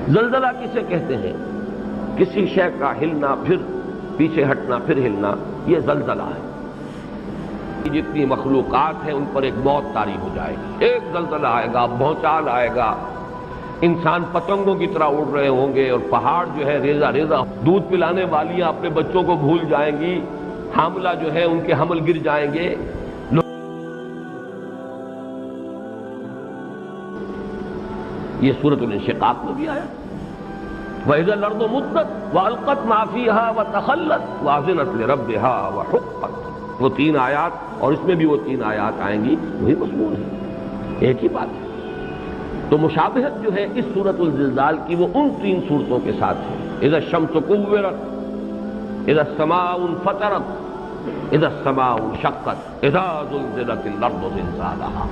زلزلہ کسے کہتے ہیں؟ کسی شے کا ہلنا پھر پیچھے ہٹنا پھر ہلنا، یہ زلزلہ ہے۔ جتنی مخلوقات ہیں ان پر ایک موت طاری ہو جائے گی، ایک زلزلہ آئے گا، بھونچال آئے گا، انسان پتنگوں کی طرح اڑ رہے ہوں گے، اور پہاڑ جو ہے ریزہ ریزہ، دودھ پلانے والیاں اپنے بچوں کو بھول جائیں گی، حاملہ جو ہے ان کے حمل گر جائیں گے۔ یہ سورۃ الانشقاق میں بھی آیا، وَإِذَا الْأَرْضُ مُدَّتْ وَأَلْقَتْ مَا فِيهَا وَتَخَلَّتْ وَأَذِنَتْ لِرَبِّهَا وَحُقَّتْ، وہ تین آیات، اور اس میں بھی وہ تین آیات آئیں گی، وہی مضمون ہے، ایک ہی بات ہے۔ تو مشابہت جو ہے اس سورۃ الزلزال کی وہ ان تین صورتوں کے ساتھ ہے، اذا الشمس كورت، اذا السماء انفطرت، اذا السماء انشقت، اذا زلزلت الارض زلزالها۔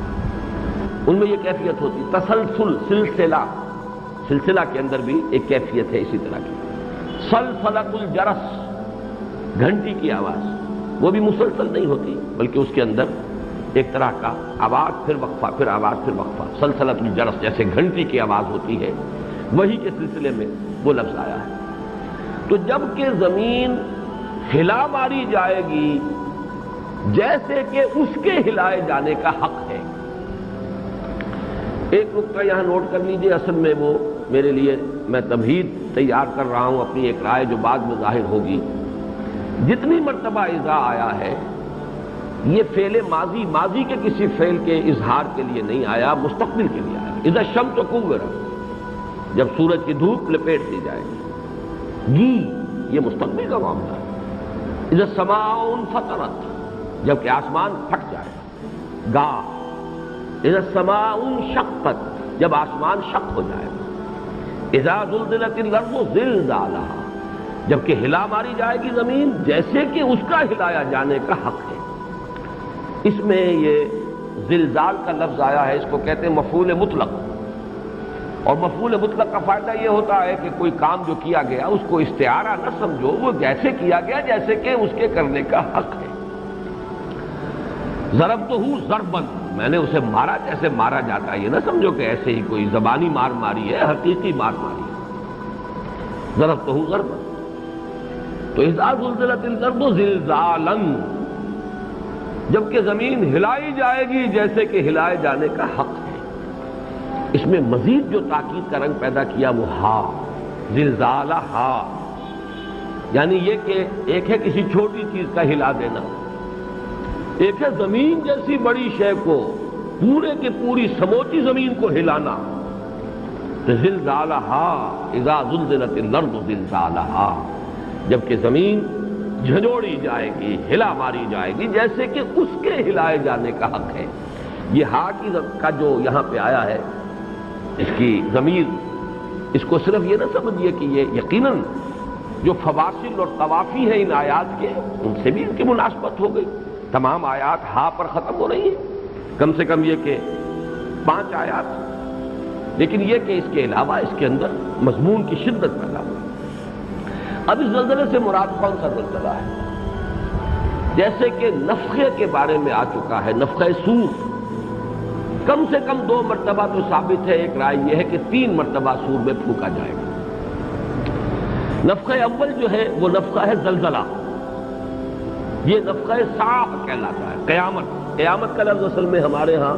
ان میں یہ کیفیت ہوتی، تسلسل، سلسلہ کے اندر بھی ایک کیفیت ہے اسی طرح کی۔ سلسلۃ الجرس، گھنٹی کی آواز، وہ بھی مسلسل نہیں ہوتی بلکہ اس کے اندر ایک طرح کا آواز پھر وقفہ، پھر آواز پھر وقفہ، سلسلۃ الجرس جیسے گھنٹی کی آواز ہوتی ہے، وہی کے سلسلے میں وہ لفظ آیا ہے۔ تو جب کہ زمین ہلا ماری جائے گی جیسے کہ اس کے ہلائے جانے کا حق ہے۔ ایک نقطہ یہاں نوٹ کر لیجئے، اصل میں وہ میرے لیے میں تمہید تیار کر رہا ہوں، اپنی ایک رائے جو بعد میں ظاہر ہوگی۔ جتنی مرتبہ اذا آیا ہے یہ فعل ماضی کے کسی فعل کے اظہار کے لیے نہیں آیا، مستقبل کے لیے آیا۔ اذا الشمس كورت، جب سورج کی دھوپ لپیٹ دی جائے گی، یہ مستقبل کا معاملہ ہے۔ اذا السماء انفطرت، جب کہ آسمان پھٹ جائے گا۔ اذا السماء انشقت، جب آسمان شق ہو جائے گا۔ اذا زلزلت الارض زلزالها، جبکہ ہلا ماری جائے گی زمین جیسے کہ اس کا ہلایا جانے کا حق ہے۔ اس میں یہ زلزال کا لفظ آیا ہے، اس کو کہتے ہیں مفعول مطلق، اور مفعول مطلق کا فائدہ یہ ہوتا ہے کہ کوئی کام جو کیا گیا اس کو استعارہ نہ سمجھو، وہ جیسے کیا گیا جیسے کہ اس کے کرنے کا حق ہے۔ ضربتہ ضربا، میں نے اسے مارا جیسے مارا جاتا ہے، یہ نہ سمجھو کہ ایسے ہی کوئی زبانی مار ماری ہے، حقیقی مار ماری ہے۔ ضربتہ ضربا، تو اذا زلزلت الارض زلزالا، جبکہ زمین ہلائی جائے گی جیسے کہ ہلائے جانے کا حق ہے۔ اس میں مزید جو تاکید کا رنگ پیدا کیا وہ ہا، زلزالہا، یعنی یہ کہ ایک ہے کسی چھوٹی چیز کا ہلا دینا، ایک ہے زمین جیسی بڑی شے کو، پورے کے پوری سموچی زمین کو ہلانا۔ زلزالہا اذا زلزلت الارض زلزالہا، جبکہ زمین جھنجھوڑی جائے گی، ہلا ماری جائے گی جیسے کہ اس کے ہلائے جانے کا حق ہے۔ یہ ہا کا جو یہاں پہ آیا ہے، اس کی ضمیر، اس کو صرف یہ نہ سمجھیے کہ یہ یقیناً جو فواصل اور قوافی ہیں ان آیات کے، ان سے بھی ان کی مناسبت ہو گئی۔ تمام آیات ہا پر ختم ہو رہی ہیں، کم سے کم یہ کہ 5 آیات، لیکن یہ کہ اس کے علاوہ اس کے اندر مضمون کی شدت پیدا ہوئی۔ اب اس زلزلے سے مراد کون سا زلزلہ ہے؟ جیسے کہ نفخے کے بارے میں آ چکا ہے، نفخہ سور، کم سے کم 2 مرتبہ تو ثابت ہے، ایک رائے یہ ہے کہ 3 مرتبہ سور میں پھونکا جائے گا۔ نفخہ اول جو ہے وہ نفخہ ہے زلزلہ، یہ نفخہ صاع کہلاتا ہے، قیامت کا لفظ اصل میں ہمارے ہاں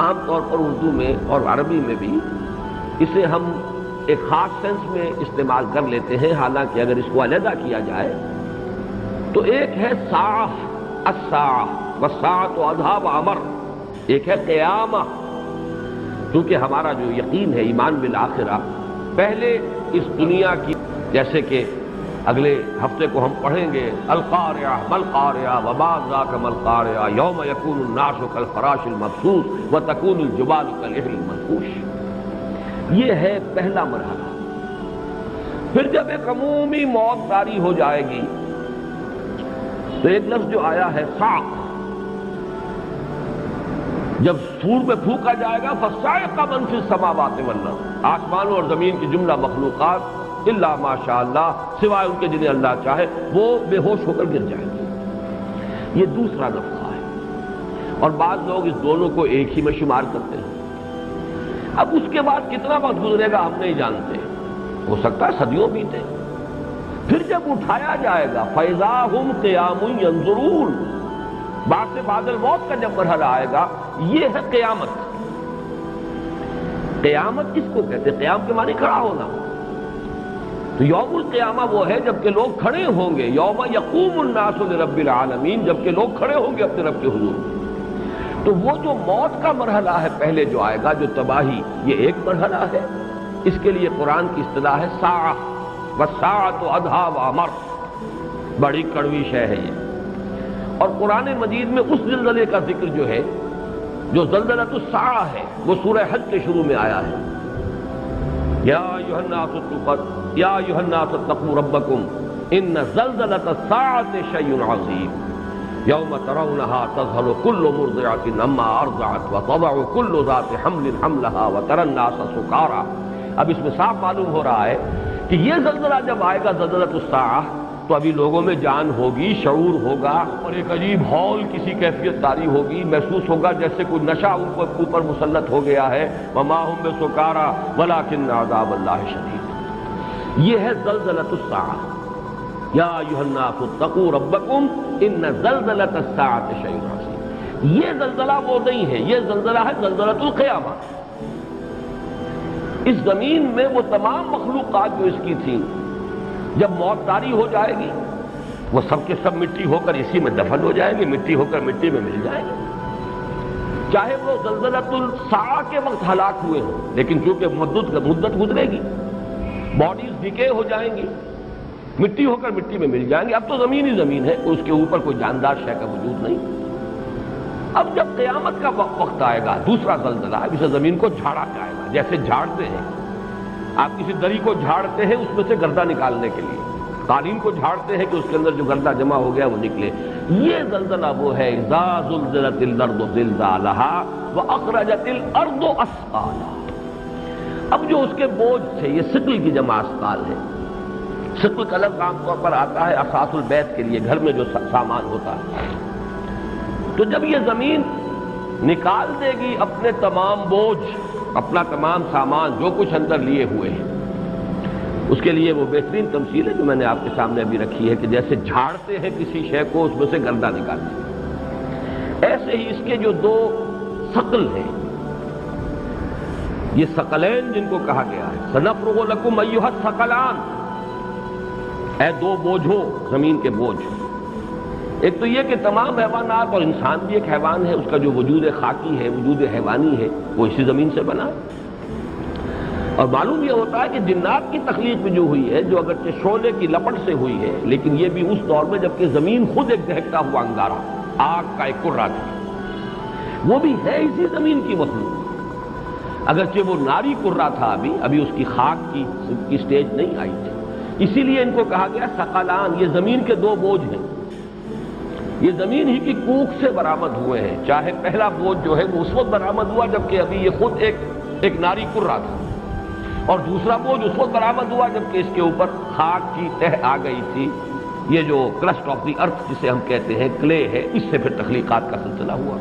عام طور پر اردو میں اور عربی میں بھی اسے ہم ایک خاص سینس میں استعمال کر لیتے ہیں، حالانکہ اگر اس کو علیحدہ کیا جائے تو ایک ہے ساعہ، الساعہ والساعۃ اضحیٰ وامر، ایک ہے قیامہ، کیونکہ ہمارا جو یقین ہے ایمان بالآخرہ، پہلے اس دنیا کی، جیسے کہ اگلے ہفتے کو ہم پڑھیں گے القارعہ مالقارعہ وما ادراک ما القارعہ یوم یکون الناس کالفراش المبثوث وتکون الجبال کالعہن المنفوش، یہ ہے پہلا مرحلہ۔ پھر جب ایک عمومی موت طاری ہو جائے گی تو ایک لفظ جو آیا ہے صاعق، جب سور میں پھونکا جائے گا فصاعق من فی السماوات والارض، آسمانوں اور زمین کی جملہ مخلوقات الا ماشاء اللہ، سوائے ان کے جنہیں اللہ چاہے، وہ بے ہوش ہو کر گر جائیں گے۔ یہ دوسرا نفخہ ہے، اور بعض لوگ اس دونوں کو ایک ہی میں شمار کرتے ہیں۔ اب اس کے بعد کتنا وقت گزرے گا ہم نہیں جانتے، ہو سکتا ہے صدیوں بیتے۔ پھر جب اٹھایا جائے گا فَإِذَا هُمْ قِيَامٌ يَنظُرُونَ، بعد سے بعد الموت کا جب مرحلہ آئے گا، یہ ہے قیامت۔ قیامت کس کو کہتے ہیں؟ قیام کے معنی کھڑا ہونا۔ تو یوم القیامہ وہ ہے جب کہ لوگ کھڑے ہوں گے، یوم یقوم الناس لرب العالمین، جب کہ لوگ کھڑے ہوں گے اپنے رب کے حضور میں۔ تو وہ جو موت کا مرحلہ ہے پہلے جو آئے گا، جو تباہی، یہ ایک مرحلہ ہے۔ اس کے لیے قرآن کی اصطلاح ہے ساعہ، والساعۃ ادھیٰ وامر، بڑی کڑوی شے ہے یہ۔ اور قرآن مجید میں اس زلزلے کا ذکر جو ہے، جو زلزلۃ الساعہ ہے، وہ سورہ حج کے شروع میں آیا ہے۔ یا ایھا الناس اتقوا ربکم ان زلزلۃ الساعۃ شیء عظیم یوم ترونها تذہل کل مرضعۃ عما ارضعت وتضع کل ذات حمل حملها وتری الناس سکارى۔ اب اس میں صاف معلوم ہو رہا ہے کہ یہ زلزلہ جب آئے گا، زلزلۃ الساعہ، تو ابھی لوگوں میں جان ہوگی، شعور ہوگا، اور ایک عجیب ہول کسی کیفیت طاری ہوگی، محسوس ہوگا جیسے کوئی نشہ ان کو اوپر مسلط ہو گیا ہے۔ وما هم بسکارى ولکن عذاب اللہ شدید۔ یہ ہے زلزلۃ الساعہ۔ یا ایھا الناس اتقوا ربکم ان زلزلۃ الساعۃ شیء عظیم۔ یہ زلزلہ وہ نہیں ہے، یہ زلزلہ ہے زلزلۃ القیامہ۔ اس زمین میں وہ تمام مخلوقات جو اس کی تھیں، جب موت طاری ہو جائے گی، وہ سب کے سب مٹی ہو کر اسی میں دفن ہو جائیں گے، مٹی ہو کر مٹی میں مل جائیں گے۔ چاہے وہ زلزلۃ الساعہ کے وقت ہلاک ہوئے ہوں، لیکن چونکہ مدت گزرے گی، باڈیز ڈیکے ہو جائیں گی، مٹی ہو کر مٹی میں مل جائیں گے۔ اب تو زمین ہی زمین ہے، اس کے اوپر کوئی جاندار شے کا وجود نہیں۔ اب جب قیامت کا وقت آئے گا، دوسرا زلزلہ، اب اسے زمین کو جھاڑا جائے گا، جیسے جھاڑتے ہیں آپ کسی دری کو جھاڑتے ہیں اس میں سے گردہ نکالنے کے لیے، قالین کو جھاڑتے ہیں کہ اس کے اندر جو گردہ جمع ہو گیا وہ نکلے۔ یہ زلزلہ وہ ہے اذا زلزلت الارض زلزالها واخرجت الارض اثقالها۔ اب جو اس کے بوجھ تھے، یہ ثقل کی جمع اثقال ہے۔ ثقل کا لفظ عام طور پر آتا ہے اساس البیت کے لیے، گھر میں جو سامان ہوتا ہے۔ تو جب یہ زمین نکال دے گی اپنے تمام بوجھ، اپنا تمام سامان، جو کچھ اندر لیے ہوئے ہیں، اس کے لیے وہ بہترین تمثیل ہے جو میں نے آپ کے سامنے ابھی رکھی ہے کہ جیسے جھاڑتے ہیں کسی شے کو، اس میں سے گردہ نکالتے ہیں، ایسے ہی اس کے جو دو ثقل ہیں، یہ ثقلین جن کو کہا گیا ہے، سنفرغ لکم ایھا الثقلان، اے دو بوجھو، زمین کے بوجھ۔ ایک تو یہ کہ تمام حیوانات، اور انسان بھی ایک حیوان ہے، اس کا جو وجود خاکی ہے، وجود حیوانی ہے، وہ اسی زمین سے بنا ہے۔ اور معلوم یہ ہوتا ہے کہ جنات کی تخلیق بھی جو ہوئی ہے، جو اگرچہ شعلے کی لپٹ سے ہوئی ہے، لیکن یہ بھی اس دور میں جبکہ زمین خود ایک دہکتا ہوا انگارہ، آگ کا ایک کرہ تھا، وہ بھی ہے اسی زمین کی مخلوق، اگرچہ وہ ناری کرہ تھا، ابھی اس کی خاک کی سٹیج نہیں آئی تھی۔ اسی لیے ان کو کہا گیا ثقلان، یہ زمین کے دو بوجھ ہیں، یہ زمین ہی کی کوکھ سے برآمد ہوئے ہیں۔ چاہے پہلا بوجھ جو ہے وہ اس وقت برآمد ہوا جبکہ ابھی یہ خود ایک ناری کرہ تھا، اور دوسرا بوجھ اس وقت برآمد ہوا جبکہ اس کے اوپر خاک کی تہ آ گئی تھی۔ یہ جو کرسٹ آف دی ارتھ جسے ہم کہتے ہیں، کلے ہے، اس سے پھر تخلیقات کا سلسلہ ہوا۔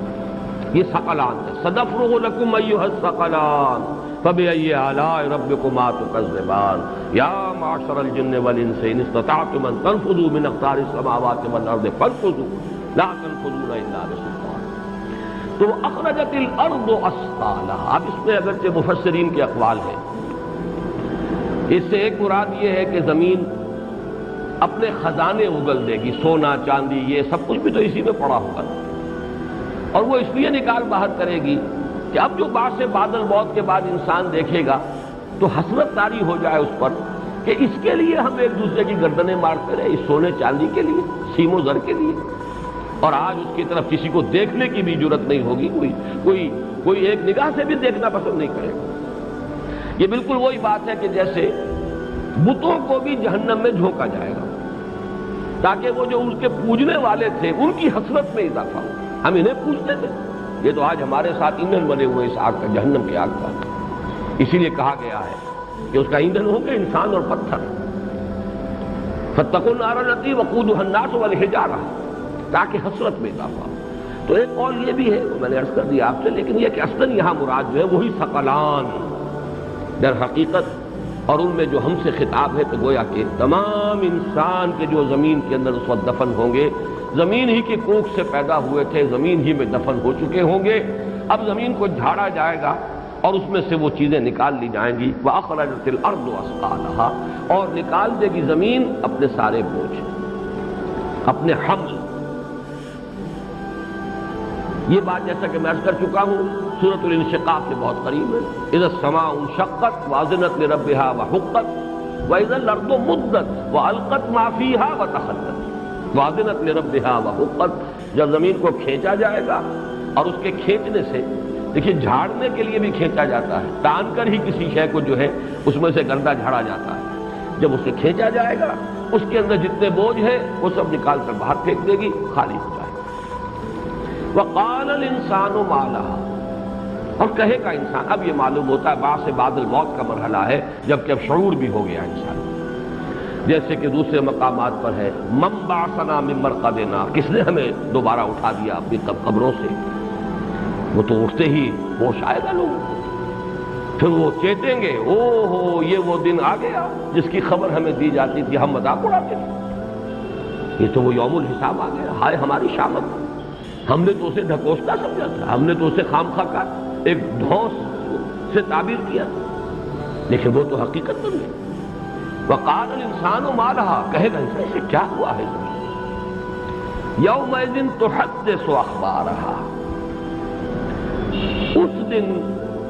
یہ ثقلان ہے۔ سنفرغ لکم ایھا الثقلان فبأي آلاء ربكما تكذبان یا معشر الجن والانس ان استطعتم ان تنفذوا من اقطار السماوات والارض فانفذوا لا تنفذون الا بسلطان۔ تو اخرجت الارض اثقالها، اب اس میں اگرچہ مفسرین کے اقوال ہیں، اس سے ایک مراد یہ ہے کہ زمین اپنے خزانے اگل دے گی، سونا چاندی یہ سب کچھ بھی تو اسی میں پڑا ہوگا، اور وہ اس لیے نکال باہر کرے گی کہ اب جو بعد سے بعد الموت کے بعد انسان دیکھے گا تو حسرت طاری ہو جائے اس پر کہ اس کے لیے ہم ایک دوسرے کی گردنیں مارتے رہے، اس سونے چاندی کے لیے، سیم و زر کے لیے، اور آج اس کی طرف کسی کو دیکھنے کی بھی جرت نہیں ہوگی، کوئی ایک نگاہ سے بھی دیکھنا پسند نہیں کرے گا۔ یہ بالکل وہی بات ہے کہ جیسے بتوں کو بھی جہنم میں جھونکا جائے گا تاکہ وہ جو ان کے پوجنے والے تھے ان کی حسرت میں اضافہ ہو۔ ہم انہیں پوجتے تھے، یہ تو آج ہمارے ساتھ ایندھن بنے ہوئے اس آگ کا، جہنم کی آگ کا۔ اسی لیے کہا گیا ہے کہ اس کا ایندھن ہوں گے انسان اور پتھر۔ فاتقوا النار التي وقودها الناس والحجارہ، تاکہ حسرت میں اضافہ ہو۔ تو ایک قول یہ بھی ہے، میں نے عرض کر دیا آپ سے، لیکن یہ کہ اصلاً یہاں مراد جو ہے وہی ثقلان در حقیقت، اور ان میں جو ہم سے خطاب ہے تو گویا کہ تمام انسان کے جو زمین کے اندر اس وقت دفن ہوں گے، زمین ہی کی کوکھ سے پیدا ہوئے تھے، زمین ہی میں دفن ہو چکے ہوں گے، اب زمین کو جھاڑا جائے گا اور اس میں سے وہ چیزیں نکال لی جائیں گی، وَأَخْرَجَتِ الْأَرْضُ أَثْقَالَهَا، اور نکال دے گی زمین اپنے سارے بوجھ، اپنے حمل۔ یہ بات جیسا کہ میں عرض کر چکا ہوں سورۃ الانشقاق سے بہت قریب ہے، اذا السماء انشقت وأذنت لربها وحقت وإذا الأرض مدت وألقت ما فيها وتخلت وأذنت لربها وحقت، جب زمین کو کھینچا جائے گا، اور اس کے کھینچنے سے دیکھیے جھاڑنے کے لیے بھی کھینچا جاتا ہے، تان کر ہی کسی شے کو جو ہے اس میں سے گردہ جھاڑا جاتا ہے، جب اسے کھینچا جائے گا اس کے اندر جتنے بوجھ ہے وہ سب نکال کر باہر پھینک دے گی، خالی ہو جائے گا۔ وقال الانسان ما لها، اور کہے گا انسان، اب یہ معلوم ہوتا ہے بعد سے بعد الموت کا مرحلہ ہے، جبکہ اب شعور بھی ہو گیا انسان، جیسے کہ دوسرے مقامات پر ہے من بعثنا من مرقدنا، کس نے ہمیں دوبارہ اٹھا دیا اپنی قبروں سے، وہ تو اٹھتے ہی ہوش آئے گا لوگوں کو، پھر وہ چیتیں گے، او ہو یہ وہ دن آ گیا جس کی خبر ہمیں دی جاتی تھی، ہم مذاق اڑاتے تھے، یہ تو وہ یوم الحساب آ گیا، ہائے ہماری شامت، ہم نے تو اسے ڈھکوستا سمجھا تھا، ہم نے تو اسے خام خواہ کا ایک دھوس سے تعبیر کیا تھا، لیکن وہ تو حقیقت بن گئی۔ وقال الانسان ما لها، کہے گا انسان سے کیا ہوا ہے زمین، یومئذ تحدث اخبارها، اس دن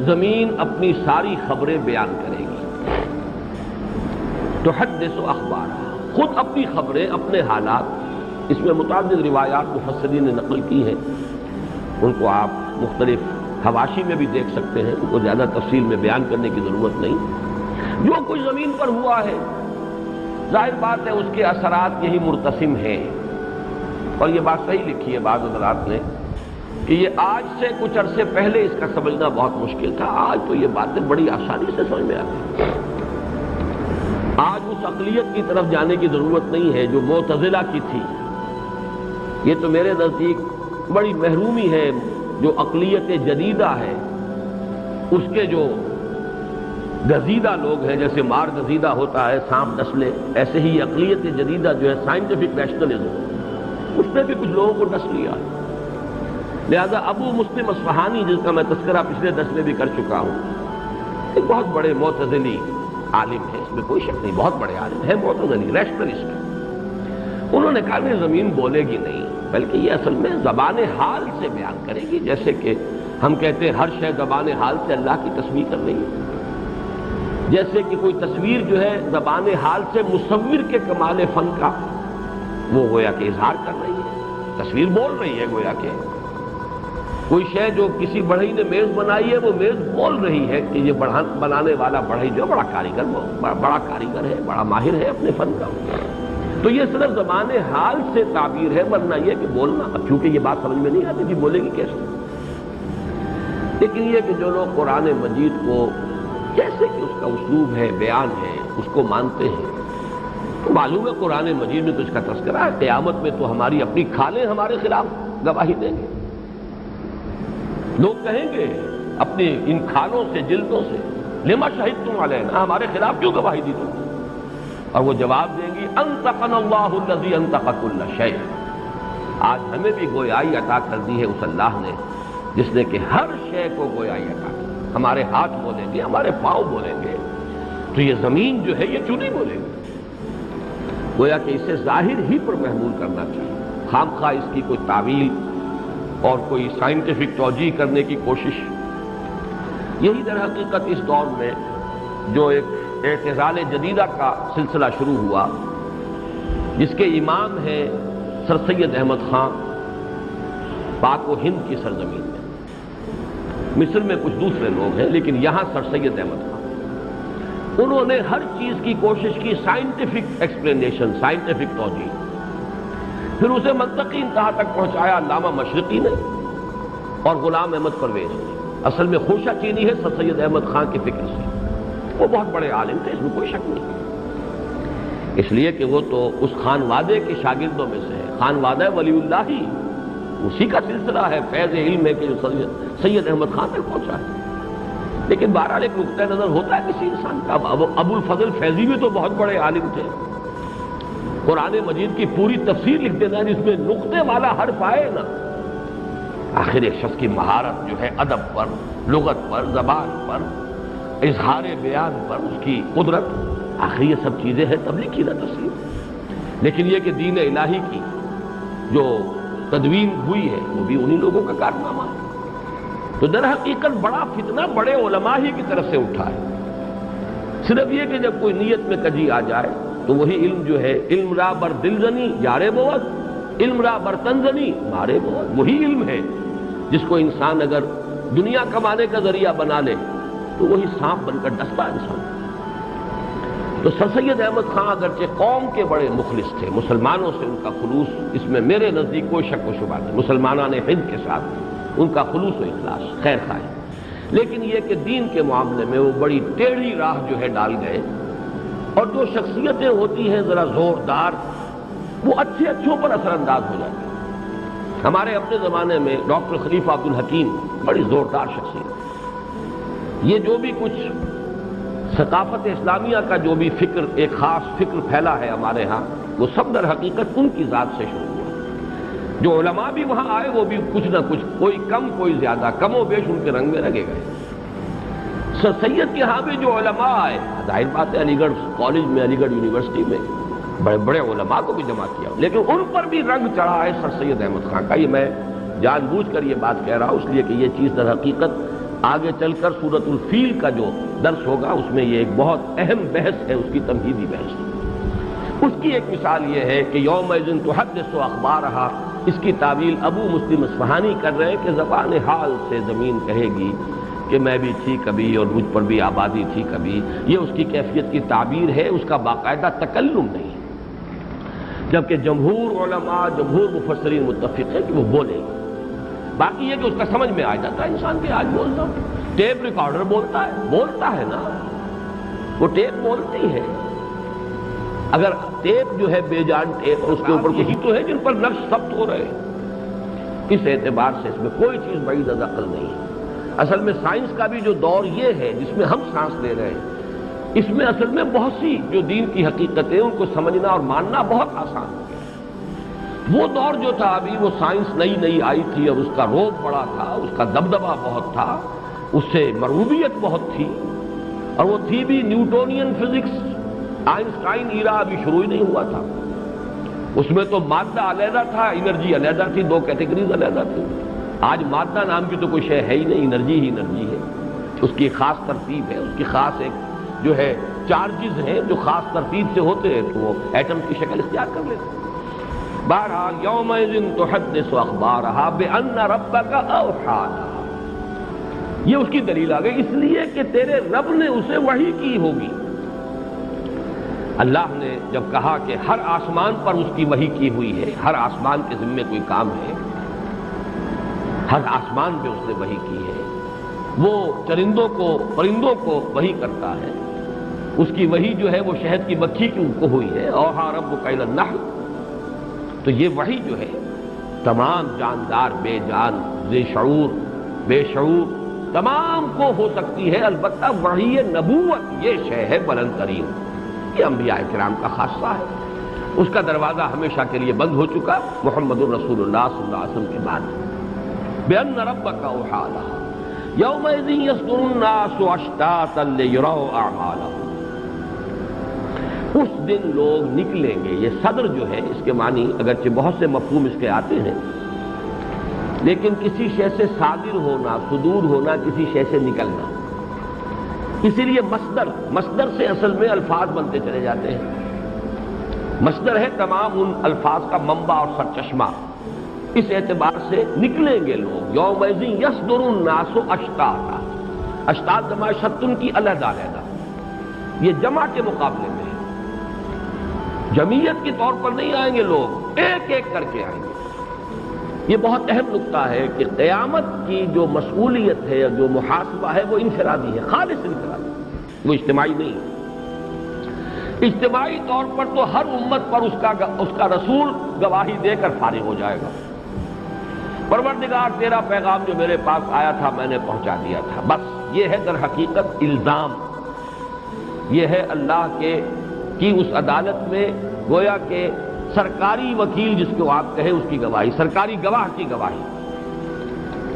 زمین اپنی ساری خبریں بیان کرے گی، تحدث اخبارها، خود اپنی خبریں، اپنے حالات، اس میں متعدد روایات مفسرین نے نقل کی ہیں، ان کو آپ مختلف حواشی میں بھی دیکھ سکتے ہیں، ان کو زیادہ تفصیل میں بیان کرنے کی ضرورت نہیں، جو کچھ زمین پر ہوا ہے ظاہر بات ہے اس کے اثرات یہی مرتسم ہیں، اور یہ بات صحیح لکھی ہے بعض حضرات نے کہ یہ آج سے کچھ عرصے پہلے اس کا سمجھنا بہت مشکل تھا، آج تو یہ باتیں بڑی آسانی سے سمجھ میں آتی ہیں، آج اس اقلیت کی طرف جانے کی ضرورت نہیں ہے جو معتزلہ کی تھی، یہ تو میرے نزدیک بڑی محرومی ہے، جو اقلیت جدیدہ ہے اس کے جو گزیدہ لوگ ہیں، جیسے مار گزیدہ ہوتا ہے سانپ نسلے، ایسے ہی اقلیت جدیدہ جو ہے سائنٹیفک نیشنلزم، اس نے بھی کچھ لوگوں کو نسل لیا، لہذا ابو مسلم اصفہانی جس کا میں تذکرہ پچھلے درس میں بھی کر چکا ہوں، ایک بہت بڑے معتزلی عالم ہے، اس میں کوئی شک نہیں، بہت بڑے عالم ہے معتزلی ریشنلسٹ، انہوں نے کہا کہ زمین بولے گی نہیں، بلکہ یہ اصل میں زبان حال سے بیان کرے گی، جیسے کہ ہم کہتے ہیں ہر شے زبان حال سے اللہ کی تصویر کر رہی ہے، جیسے کہ کوئی تصویر جو ہے زبان حال سے مصور کے کمال فن کا وہ گویا کہ اظہار کر رہی ہے، تصویر بول رہی ہے، گویا کہ کوئی شے جو کسی بڑھئی نے میز بنائی ہے وہ میز بول رہی ہے کہ یہ بنانے والا بڑھئی جو بڑا کاریگر ہے، بڑا ماہر ہے اپنے فن کا، تو یہ صرف زبان حال سے تعبیر ہے، ورنہ یہ کہ بولنا، کیونکہ یہ بات سمجھ میں نہیں آتی کہ بولے گی کیسے، لیکن یہ کہ جو لوگ قرآن مجید کو جیسے کہ اس کا اسلوب ہے، بیان ہے، اس کو مانتے ہیں، تو معلوم ہے قرآن مجید میں تو اس کا تذکرہ ہے، قیامت میں تو ہماری اپنی کھالیں ہمارے خلاف گواہی دیں گے، لوگ کہیں گے اپنی ان کھالوں سے، جلدوں سے، لما شہدتم علینا، ہمارے خلاف کیوں گواہی دی تم نے، اور وہ جواب دیں گی انطقنا اللہ الذی انطق کل شیء، آج ہمیں بھی گویائی عطا کر دی ہے اس اللہ نے جس نے کہ ہر شے کو گویائی عطا کی، ہمارے ہاتھ بولیں گے، ہمارے پاؤں بولیں گے، تو یہ زمین جو ہے یہ کیوں نہیں بولے گی، گویا کہ اسے ظاہر ہی پر محمول کرنا چاہیے، خام خواہ اس کی کوئی تعویل اور کوئی سائنٹیفک توجیہ کرنے کی کوشش، یہی در حقیقت اس دور میں جو ایک اعتزال جدیدہ کا سلسلہ شروع ہوا، جس کے امام ہیں سر سید احمد خان، پاک و ہند کی سرزمین میں، مصر میں کچھ دوسرے لوگ ہیں لیکن یہاں سر سید احمد خان، انہوں نے ہر چیز کی کوشش کی، سائنٹیفک ایکسپلینیشن، سائنٹیفک توجیہ، پھر اسے منطقی انتہا تک پہنچایا علامہ مشرقی نے اور غلام احمد پرویز نے، اصل میں خوشہ چینی ہے سر سید احمد خان کی فکر سے، وہ بہت بڑے عالم تھے، اس میں کوئی شک نہیں، اس لیے کہ وہ تو اس خانوادے کے شاگردوں میں سے ہے، خانوادہ ولی اللہ ہی، اسی کا سلسلہ ہے، فیض علم ہے کہ جو سید احمد خان تک پہنچا ہے۔ لیکن بہرحال ایک نقطۂ نظر ہوتا ہے کسی انسان کا۔ ابو الفضل فیضی بھی تو بہت بڑے عالم تھے، قرآن مجید کی پوری تفسیر لکھ دینا جس میں نقطے والا حرف آئے نا۔ آخر ایک شخص کی مہارت جو ہے ادب پر، لغت پر، زبان پر، اظہار بیان پر، اس کی قدرت، آخر یہ سب چیزیں ہیں تب لکھی نا تفسیر۔ لیکن یہ کہ دین الہی کی جو تدوین ہوئی ہے وہ بھی انہی لوگوں کا کارنامہ ہے۔ تو در حقیقت بڑا فتنہ بڑے علماء ہی کی طرف سے اٹھا ہے۔ صرف یہ کہ جب کوئی نیت میں کجی آ جائے تو وہی علم جو ہے، علم را بر دل زنی یارے بود، علم را بر تن زنی مارے بود، وہی علم ہے جس کو انسان اگر دنیا کمانے کا ذریعہ بنا لے تو وہی سانپ بن کر ڈستا انسان۔ تو سر سید احمد خان اگرچہ قوم کے بڑے مخلص تھے، مسلمانوں سے ان کا خلوص، اس میں میرے نزدیک کوئی شک و شبہ نہیں، مسلمانان ہند کے ساتھ ان کا خلوص و اخلاص خیر خواہ، لیکن یہ کہ دین کے معاملے میں وہ بڑی ٹیڑھی راہ جو ہے ڈال گئے، اور جو شخصیتیں ہوتی ہیں ذرا زوردار وہ اچھے اچھوں پر اثر انداز ہو جاتی ہیں۔ ہمارے اپنے زمانے میں ڈاکٹر خلیفہ عبد الحکیم بڑی زوردار شخصیت، یہ جو بھی کچھ ثقافت اسلامیہ کا جو بھی فکر، ایک خاص فکر پھیلا ہے ہمارے ہاں، وہ سب در حقیقت ان کی ذات سے شروع ہوا۔ جو علماء بھی وہاں آئے وہ بھی کچھ نہ کچھ، کوئی کم کوئی زیادہ، کم و بیش ان کے رنگ میں رگے گئے۔ سر سید کے ہاں بھی جو علماء آئے، ظاہر بات ہے علی گڑھ کالج میں، علی گڑھ یونیورسٹی میں بڑے بڑے علماء کو بھی جمع کیا، لیکن ان پر بھی رنگ چڑھا ہے سر سید احمد خان کا۔ یہ میں جان بوجھ کر یہ بات کہہ رہا ہوں اس لیے کہ یہ چیز در حقیقت آگے چل کر سورۃ الفیل کا جو درس ہوگا اس میں یہ ایک بہت اہم بحث ہے، اس کی تمہیدی بحث ہے۔ اس کی ایک مثال یہ ہے کہ یومئذ تحدث اخبارہا، اس کی تعویل ابو مسلم اصفہانی کر رہے ہیں کہ زبان حال سے زمین کہے گی کہ میں بھی تھی کبھی اور مجھ پر بھی آبادی تھی کبھی۔ یہ اس کی کیفیت کی تعبیر ہے، اس کا باقاعدہ تکلم نہیں ہے، جبکہ جمہور علماء، جمہور مفسرین متفق ہیں کہ وہ بولے گا۔ باقی یہ کہ اس کا سمجھ میں آ جاتا ہے انسان کے آج بولتا ٹیپ ریکارڈر بولتا ہے نا، وہ ٹیپ بولتی ہے۔ اگر ٹیپ جو ہے بے جان ٹیپ، اس کے اوپر کچھ تو ہے جن پر نقش ثبت ہو رہے ہیں، اس اعتبار سے اس میں کوئی چیز بعید از عقل نہیں ہے۔ اصل میں سائنس کا بھی جو دور یہ ہے جس میں ہم سانس لے رہے ہیں، اس میں اصل میں بہت سی جو دین کی حقیقتیں ان کو سمجھنا اور ماننا بہت آسان ہو گیا۔ وہ دور جو تھا ابھی وہ سائنس نئی نئی آئی تھی اور اس کا روب بڑا تھا، اس کا دبدبہ بہت تھا، اس سے مرغوبیت بہت تھی، اور وہ تھی بھی نیوٹونین فزکس، آئنسٹائن ایرا ابھی شروع ہی نہیں ہوا تھا۔ اس میں تو مادہ علیحدہ تھا، انرجی علیحدہ تھی، دو کیٹیگریز علیحدہ تھی۔ آج مادہ نام کی تو کوئی شے ہے ہی نہیں، انرجی ہی انرجی ہے، اس کی خاص ترتیب ہے، اس کی خاص ایک جو ہے چارجز ہیں جو خاص ترتیب سے ہوتے ہیں تو وہ ایٹم کی شکل اختیار کر لیتے ہیں۔ بہرحال یومئذ تحدث اخبارہا بان ربک اوحی لہا، یہ اس کی دلیل آ گئی، اس لیے کہ تیرے رب نے اسے وحی کی ہوگی۔ اللہ نے جب کہا کہ ہر آسمان پر اس کی وحی کی ہوئی ہے، ہر آسمان کے ذمے کوئی کام ہے، ہر آسمان پہ اس نے وحی کی ہے، وہ چرندوں کو پرندوں کو وحی کرتا ہے، اس کی وحی جو ہے وہ شہد کی مکھی کی کو ہوئی ہے، اوحی ربک الی النحل، تو یہ وحی جو ہے تمام جاندار، بے جان، ذی شعور، بے شعور تمام کو ہو سکتی ہے، البتہ وحی نبوت یہ شے ہے بلند ترین، یہ انبیاء کرام کا خاصہ ہے، اس کا دروازہ ہمیشہ کے لیے بند ہو چکا محمد الرسول اللہ صلی اللہ علیہ وسلم کے بعد۔ بِأَنَّ رَبَّكَ أَوْحَىٰ لَهَا يَوْمَئِذٍ يَصْدُرُ النَّاسُ أَشْتَاتًا لِيُرَوْا أَعْمَالَهُمْ، اس دن لوگ نکلیں گے۔ یہ صدر جو ہے اس کے معنی اگرچہ بہت سے مفہوم اس کے آتے ہیں، لیکن کسی شے سے صادر ہونا، صدور ہونا، کسی شے سے نکلنا، اسی لیے مصدر سے اصل میں الفاظ بنتے چلے جاتے ہیں۔ مصدر ہے تمام ان الفاظ کا منبع اور سرچشمہ، اس اعتبار سے نکلیں گے لوگ۔ یومئذ یصدر الناس اشتاتا، اشتات جمع شتن کی علیحدہ علیحدہ، یہ جمع کے مقابلے میں ہے، جمعیت کے طور پر نہیں آئیں گے لوگ، ایک ایک کر کے آئیں گے۔ یہ بہت اہم نقطہ ہے کہ قیامت کی جو مسئولیت ہے، جو محاسبہ ہے، وہ انفرادی ہے، خالص انفرادی، وہ اجتماعی نہیں ہے۔ اجتماعی طور پر تو ہر امت پر اس کا رسول گواہی دے کر فارغ ہو جائے گا، پروردگار تیرا پیغام جو میرے پاس آیا تھا میں نے پہنچا دیا تھا. بس یہ ہے در حقیقت الزام. یہ ہے اللہ کی اس عدالت میں گویا کہ سرکاری وکیل جس کو آپ کہیں اس کی گواہی، سرکاری گواہ کی گواہی.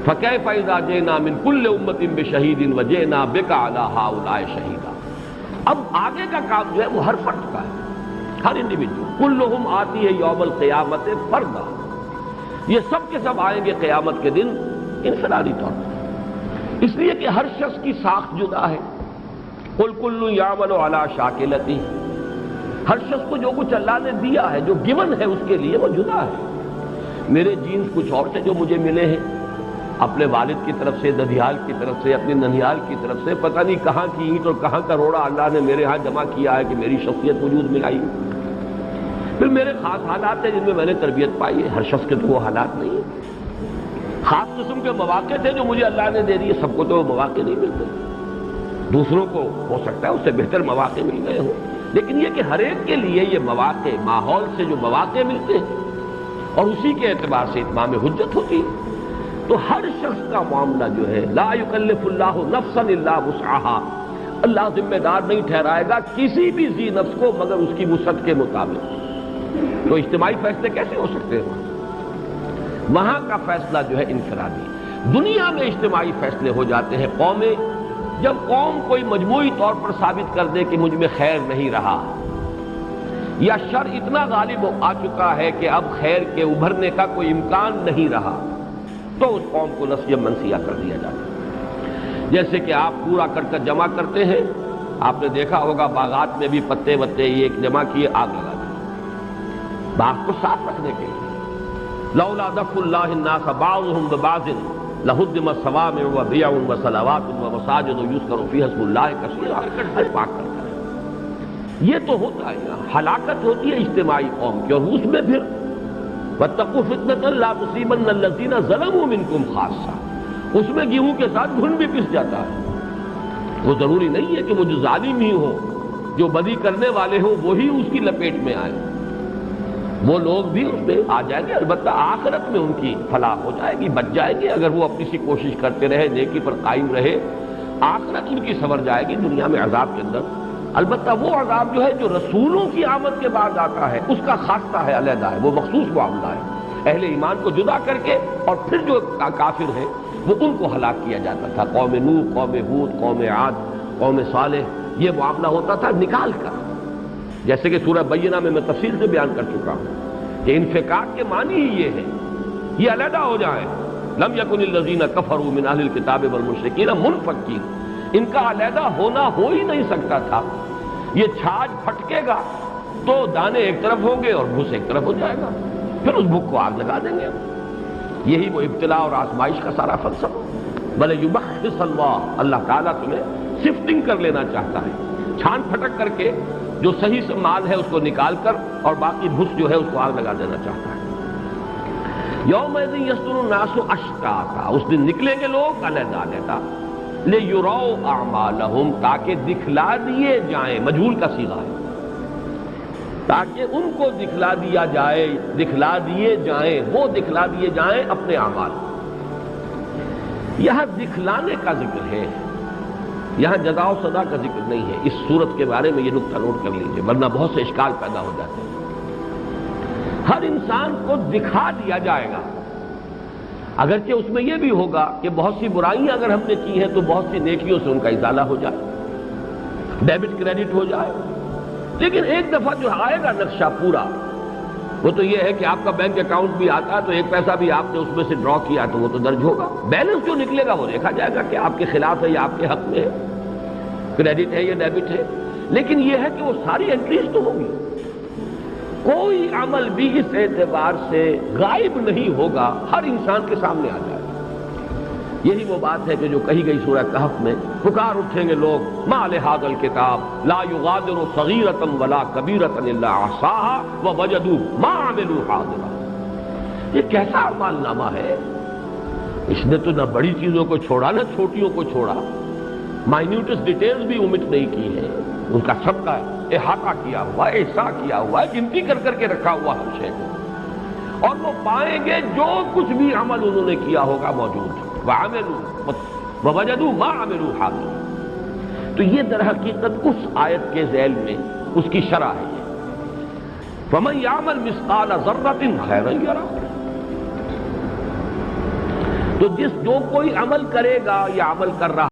فَكَيْفَ إِذَا جِئْنَا مِنْ كُلِّ أُمَّةٍ بِشَهِيدٍ وَجِئْنَا بِكَ عَلَىٰ هَٰؤُلَاءِ شَهِيدًا. اب آگے کا کام جو ہے وہ ہر فرد کا ہے، ہر انڈیویجول. کلہم آتی ہے یوم القیامت فردا. یہ سب کے سب آئیں گے قیامت کے دن انفرادی طور پر، اس لیے کہ ہر شخص کی ساخت جدا ہے. قُلْ كُلٌّ يَعْمَلُ عَلَىٰ شَاكِلَتِهِ. ہر شخص کو جو کچھ اللہ نے دیا ہے، جو گیون ہے اس کے لیے وہ جدا ہے. میرے جینز کچھ اور تھے جو مجھے ملے ہیں، اپنے والد کی طرف سے، ددھیال کی طرف سے، اپنی ننھیال کی طرف سے، پتہ نہیں کہاں کی اینٹ اور کہاں کا روڑا اللہ نے میرے ہاں جمع کیا ہے کہ میری شخصیت وجود میں آئی. پھر میرے خاص حالات ہیں جن میں میں نے تربیت پائی ہے. ہر شخص کے تو وہ حالات نہیں ہیں. خاص قسم کے مواقع تھے جو مجھے اللہ نے دے دیے. سب کو تو وہ مواقع نہیں ملتے. دوسروں کو ہو سکتا ہے اس سے بہتر مواقع مل گئے ہوں، لیکن یہ کہ ہر ایک کے لیے یہ مواقع، ماحول سے جو مواقع ملتے ہیں اور اسی کے اعتبار سے اتمام حجت ہوتی ہے. تو ہر شخص کا معاملہ جو ہے لا یکلف اللہ نفسا الا وسعها، اللہ ذمہ دار نہیں ٹھہرائے گا کسی بھی ذی نفس کو مگر اس کی وسعت کے مطابق. تو اجتماعی فیصلے کیسے ہو سکتے ہیں؟ وہاں کا فیصلہ جو ہے انفرادی. دنیا میں اجتماعی فیصلے ہو جاتے ہیں قومیں، جب قوم کوئی مجموعی طور پر ثابت کر دے کہ مجھ میں خیر نہیں رہا یا شر اتنا غالب آ چکا ہے کہ اب خیر کے ابھرنے کا کوئی امکان نہیں رہا، تو اس قوم کو نسیہ منسیہ کر دیا جاتا ہے. جیسے کہ آپ پورا کر کر جمع کرتے ہیں، آپ نے دیکھا ہوگا باغات میں بھی پتے وتے ایک جمع کیے، آگ لگا دی باغ کو صاف رکھنے کے لیے. لولا دفع اللہ الناس بعضهم ببعض لہدمت صوامع وبیع وصلوات ومساجد یذکر فیہا اسم اللہ کثیرا. پاک کرتا ہے. یہ تو ہوتا ہے، ہلاکت ہوتی ہے اجتماعی قوم کی، اور اس میں پھر وَاتَّقُوا فِتْنَةً لَا تُصِيبَنَّ الَّذِينَ ظَلَمُوا مِنكُمْ خَاصَّةً. اس میں گیہوں کے ساتھ گھن بھی پس جاتا ہے. وہ ضروری نہیں ہے کہ وہ جو ظالم ہی ہو، جو بدی کرنے والے ہوں وہی اس کی لپیٹ میں آئے. وہ لوگ بھی اس میں آ جائیں گے، البتہ آخرت میں ان کی فلاح ہو جائے گی، بچ جائیں گے. اگر وہ اپنی سی کوشش کرتے رہے، نیکی پر قائم رہے، آخرت ان کی سنور جائے گی. دنیا میں عذاب کے اندر البتہ وہ عذاب جو ہے جو رسولوں کی آمد کے بعد آتا ہے اس کا خاصہ ہے، علیحدہ ہے، وہ مخصوص معاملہ ہے. اہل ایمان کو جدا کر کے اور پھر جو کافر ہیں وہ ان کو ہلاک کیا جاتا تھا. قوم نوح، قوم ہود، قوم عاد، قوم صالح، یہ معاملہ ہوتا تھا نکال کر. جیسے کہ سورہ بینہ میں تفصیل سے بیان کر چکا ہوں کہ انفکاک کے معنی ہی یہ ہے، یہ علیحدہ ہو جائیں. لم یکن الذین کفروا من اہل الکتاب والمشرکین منفکین. ان کا علیحدہ ہونا ہو ہی نہیں سکتا تھا. یہ چھاج پھٹکے گا تو دانے ایک طرف ہوں گے اور بھوس ایک طرف ہو جائے گا، پھر اس بھوک کو آگ لگا دیں گے. یہی وہ ابتلاء اور آزمائش کا سارا فلسفہ. بلے یبخس اللہ، اللہ تعالیٰ تمہیں سفٹنگ کر لینا چاہتا ہے، چھان پھٹک کر کے جو صحیح سے مال ہے اس کو نکال کر اور باقی بھوس جو ہے اس کو آگ لگا دینا چاہتا ہے. یومئذ یصدر الناس اشتاتا، اس دن نکلیں گے لوگ علیحدہ علیحدہ. لِيُرَوْا أَعْمَالَهُمْ، تاکہ دکھلا دیے جائیں، مجہول کا صیغہ ہے، تاکہ ان کو دکھلا دیا جائے، دکھلا دیے جائیں، وہ دکھلا دیے جائیں اپنے اعمال. یہاں دکھلانے کا ذکر ہے، یہاں جزا و سزا کا ذکر نہیں ہے. اس صورت کے بارے میں یہ نقطہ نوٹ کر لیجئے ورنہ بہت سے اشکال پیدا ہو جاتے ہیں. ہر انسان کو دکھا دیا جائے گا، اگرچہ اس میں یہ بھی ہوگا کہ بہت سی برائیاں اگر ہم نے کی ہیں تو بہت سی نیکیوں سے ان کا ازالہ ہو جائے، ڈیبٹ کریڈٹ ہو جائے. لیکن ایک دفعہ جو آئے گا نقشہ پورا، وہ تو یہ ہے کہ آپ کا بینک اکاؤنٹ بھی آتا ہے تو ایک پیسہ بھی آپ نے اس میں سے ڈرا کیا تو وہ تو درج ہوگا. بیلنس جو نکلے گا وہ دیکھا جائے گا کہ آپ کے خلاف ہے یا آپ کے حق میں ہے، کریڈٹ ہے یا ڈیبٹ ہے. لیکن یہ ہے کہ وہ ساری انٹریز تو ہوگی. کوئی عمل بھی اس اعتبار سے غائب نہیں ہوگا، ہر انسان کے سامنے آ جائے. یہی وہ بات ہے کہ جو کہی گئی سورہ کہف میں، پکار اٹھیں گے لوگ ما لہذا الکتاب لا یغادر صغیرۃ ولا کبیرۃ الا احصاها ووجدوا ما عملوا حاضرا. یہ کیسا اعمال نامہ ہے؟ اس نے تو نہ بڑی چیزوں کو چھوڑا نہ چھوٹیوں کو چھوڑا، مائنیوٹس ڈیٹیلز بھی omit نہیں کی ہے، ان کا سب کا احاطہ کیا ہوا ہے، احصاء کیا ہوا ہے، گنتی کر کر کے رکھا ہوا ہر شے کو. اور وہ پائیں گے جو کچھ بھی عمل انہوں نے کیا ہوگا موجود. وَعَمِلُوا وَوَجَدُوا مَا عَمِلُوا حَاضِرًا. تو یہ در حقیقت اس آیت کے ذیل میں اس کی شرح ہے. فَمَنْ يَعْمَلْ مِثْقَالَ ذَرَّةٍ خَيْرًا يَرَهُ. تو جو کوئی عمل کرے گا یا عمل کر رہا